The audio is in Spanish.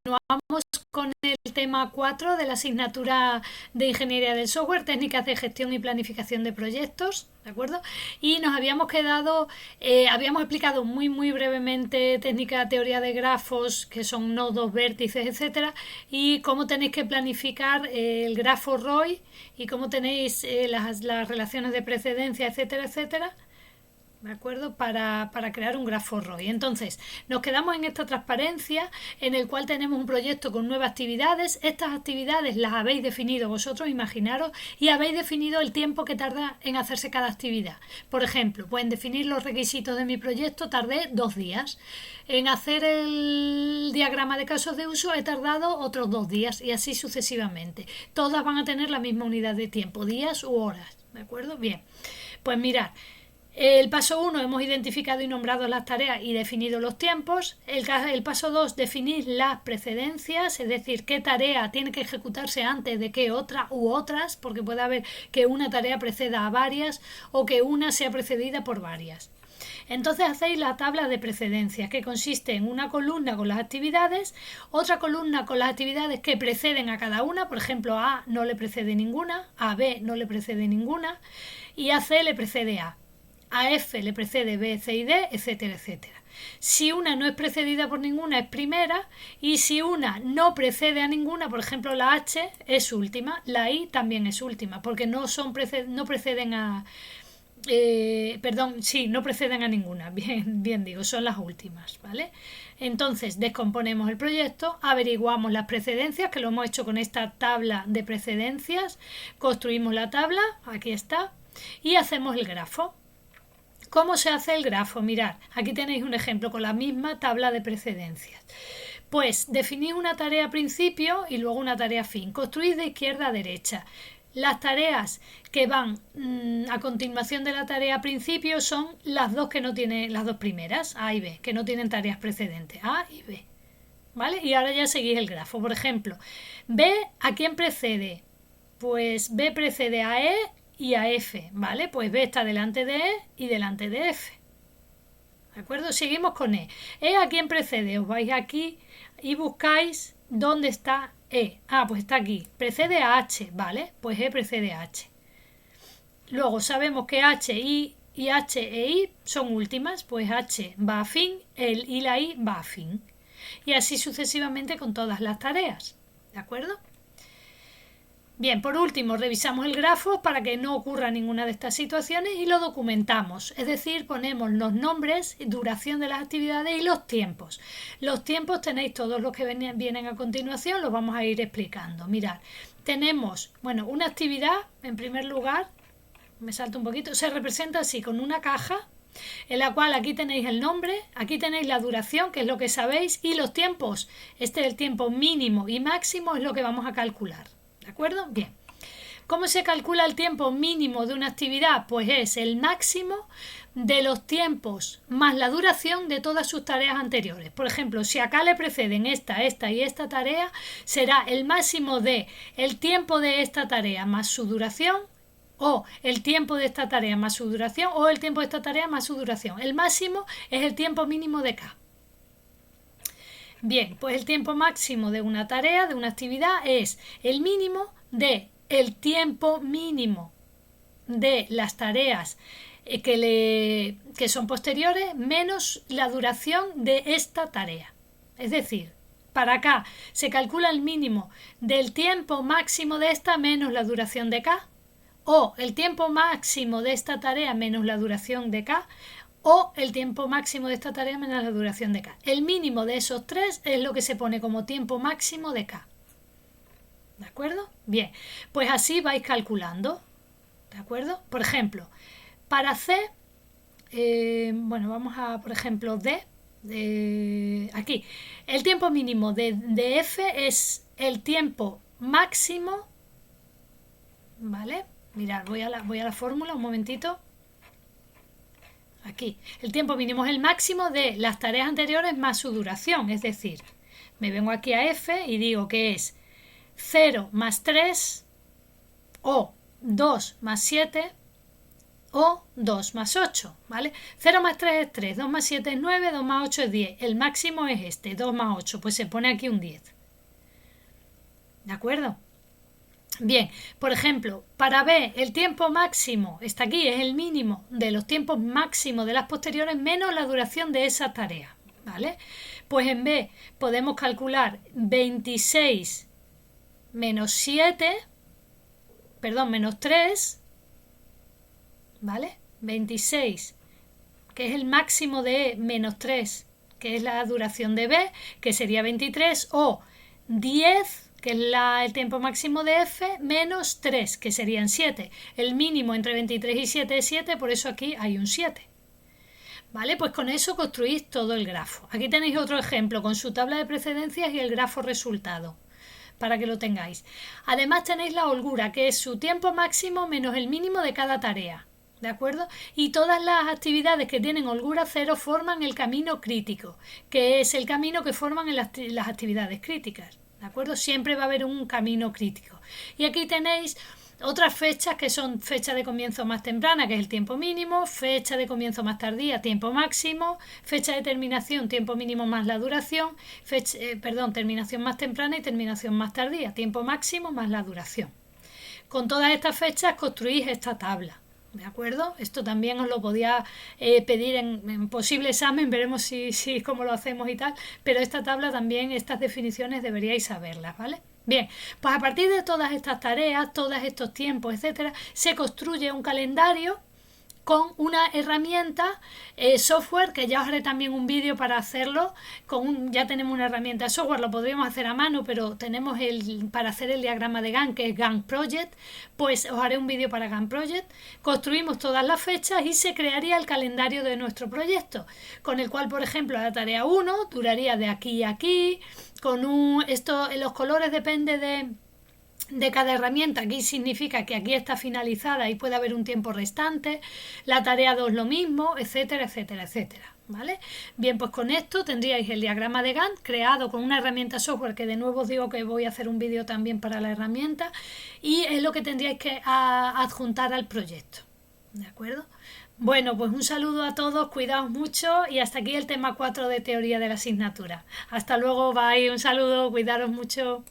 Continuamos con el tema 4 de la asignatura de Ingeniería del Software, técnicas de gestión y planificación de proyectos, ¿de acuerdo? Y nos habíamos quedado, habíamos explicado muy brevemente técnica, teoría de grafos, que son nodos, vértices, etcétera, y cómo tenéis que planificar el grafo ROI y cómo tenéis las relaciones de precedencia, etcétera, etcétera. ¿De acuerdo? Para crear un grafo ROI. Entonces, nos quedamos en esta transparencia en el cual tenemos un proyecto con 9 actividades. Estas actividades las habéis definido vosotros, imaginaros, y habéis definido el tiempo que tarda en hacerse cada actividad. Por ejemplo, pueden definir los requisitos de mi proyecto, tardé 2 días. En hacer el diagrama de casos de uso he tardado otros 2 días y así sucesivamente. Todas van a tener la misma unidad de tiempo, días u horas. ¿De acuerdo? Bien. Pues mirad. El paso 1 hemos identificado y nombrado las tareas y definido los tiempos. El paso 2, definir las precedencias, es decir, qué tarea tiene que ejecutarse antes de qué otra u otras, porque puede haber que una tarea preceda a varias o que una sea precedida por varias. Entonces hacéis la tabla de precedencias, que consiste en una columna con las actividades, otra columna con las actividades que preceden a cada una, por ejemplo a A no le precede ninguna, a B no le precede ninguna y a C le precede a F le precede B, C y D, etcétera, etcétera. Si una no es precedida por ninguna es primera y si una no precede a ninguna, por ejemplo la H es última, la I también es última, porque no preceden a... no preceden a ninguna, bien digo, son las últimas, ¿vale? Entonces descomponemos el proyecto, averiguamos las precedencias, que lo hemos hecho con esta tabla de precedencias, construimos la tabla, aquí está, y hacemos el grafo. ¿Cómo se hace el grafo? Mirad, aquí tenéis un ejemplo con la misma tabla de precedencias. Pues definís una tarea principio y luego una tarea fin. Construís de izquierda a derecha. Las tareas que van a continuación de la tarea principio son las dos que no tienen, las dos primeras, A y B, que no tienen tareas precedentes, A y B. ¿Vale? Y ahora ya seguís el grafo. Por ejemplo, B, ¿a quién precede? Pues B precede a E y a F, ¿vale? Pues B está delante de E y delante de F. ¿De acuerdo? Seguimos con E. ¿E a quién precede? Os vais aquí y buscáis dónde está E. Ah, pues está aquí. Precede a H, ¿vale? Pues E precede a H. Luego sabemos que H y H e I son últimas, pues H va a fin, el y la I va a fin. Y así sucesivamente con todas las tareas. ¿De acuerdo? Bien, por último, revisamos el grafo para que no ocurra ninguna de estas situaciones y lo documentamos, es decir, ponemos los nombres, duración de las actividades y los tiempos. Los tiempos tenéis todos los que vienen a continuación, los vamos a ir explicando. Mirad, tenemos, una actividad, en primer lugar, me salto un poquito, se representa así, con una caja, en la cual aquí tenéis el nombre, aquí tenéis la duración, que es lo que sabéis, y los tiempos. Este es el tiempo mínimo y máximo, es lo que vamos a calcular. ¿De acuerdo? Bien. ¿Cómo se calcula el tiempo mínimo de una actividad? Pues es el máximo de los tiempos más la duración de todas sus tareas anteriores. Por ejemplo, si acá le preceden esta y esta tarea, será el máximo de el tiempo de esta tarea más su duración, o el tiempo de esta tarea más su duración, o el tiempo de esta tarea más su duración. El máximo es el tiempo mínimo de K. Bien, pues el tiempo máximo de una tarea, de una actividad, es el mínimo de el tiempo mínimo de las tareas que son posteriores menos la duración de esta tarea. Es decir, para acá se calcula el mínimo del tiempo máximo de esta menos la duración de K, o el tiempo máximo de esta tarea menos la duración de K, o el tiempo máximo de esta tarea menos la duración de K. El mínimo de esos tres es lo que se pone como tiempo máximo de K. ¿De acuerdo? Bien, pues así vais calculando. ¿De acuerdo? Por ejemplo, para C, vamos a, por ejemplo, D, aquí. El tiempo mínimo de F es el tiempo máximo, ¿vale? Mirad, voy a la fórmula un momentito. Aquí, el tiempo mínimo es el máximo de las tareas anteriores más su duración, es decir, me vengo aquí a F y digo que es 0 más 3 o 2 más 7 o 2 más 8, ¿vale? 0 más 3 es 3, 2 más 7 es 9, 2 más 8 es 10, el máximo es este, 2 más 8, pues se pone aquí un 10, ¿De acuerdo? Bien, por ejemplo, para B el tiempo máximo, está aquí, es el mínimo de los tiempos máximos de las posteriores menos la duración de esa tarea, ¿vale? Pues en B podemos calcular 26 menos 7, perdón, menos 3, ¿vale? 26, que es el máximo de E, menos 3, que es la duración de B, que sería 23, o 10, que es el tiempo máximo de F, menos 3, que serían 7. El mínimo entre 23 y 7 es 7, por eso aquí hay un 7. ¿Vale? Pues con eso construís todo el grafo. Aquí tenéis otro ejemplo con su tabla de precedencias y el grafo resultado, para que lo tengáis. Además tenéis la holgura, que es su tiempo máximo menos el mínimo de cada tarea. ¿De acuerdo? Y todas las actividades que tienen holgura cero forman el camino crítico, que es el camino que forman en las actividades críticas. ¿De acuerdo? Siempre va a haber un camino crítico. Y aquí tenéis otras fechas que son fecha de comienzo más temprana, que es el tiempo mínimo, fecha de comienzo más tardía, tiempo máximo, fecha de terminación, tiempo mínimo más la duración, terminación más temprana y terminación más tardía, tiempo máximo más la duración. Con todas estas fechas construís esta tabla. ¿De acuerdo? Esto también os lo podía pedir en posible examen, veremos si cómo lo hacemos y tal, pero esta tabla también, estas definiciones deberíais saberlas, ¿vale? Bien, pues a partir de todas estas tareas, todos estos tiempos, etcétera, se construye un calendario con una herramienta software, que ya os haré también un vídeo para hacerlo. Ya tenemos una herramienta software, lo podríamos hacer a mano, pero tenemos para hacer el diagrama de Gantt, que es Gantt Project, pues os haré un vídeo para Gantt Project. Construimos todas las fechas y se crearía el calendario de nuestro proyecto, con el cual, por ejemplo, la tarea 1 duraría de aquí a aquí, los colores depende de cada herramienta. Aquí significa que aquí está finalizada y puede haber un tiempo restante, la tarea 2 lo mismo, etcétera, etcétera, etcétera, ¿vale? Bien, pues con esto tendríais el diagrama de Gantt creado con una herramienta software, que de nuevo os digo que voy a hacer un vídeo también para la herramienta, y es lo que tendríais que adjuntar al proyecto, ¿de acuerdo? Bueno, pues un saludo a todos, cuidaos mucho, y hasta aquí el tema 4 de teoría de la asignatura. Hasta luego, bye, un saludo, cuidaros mucho.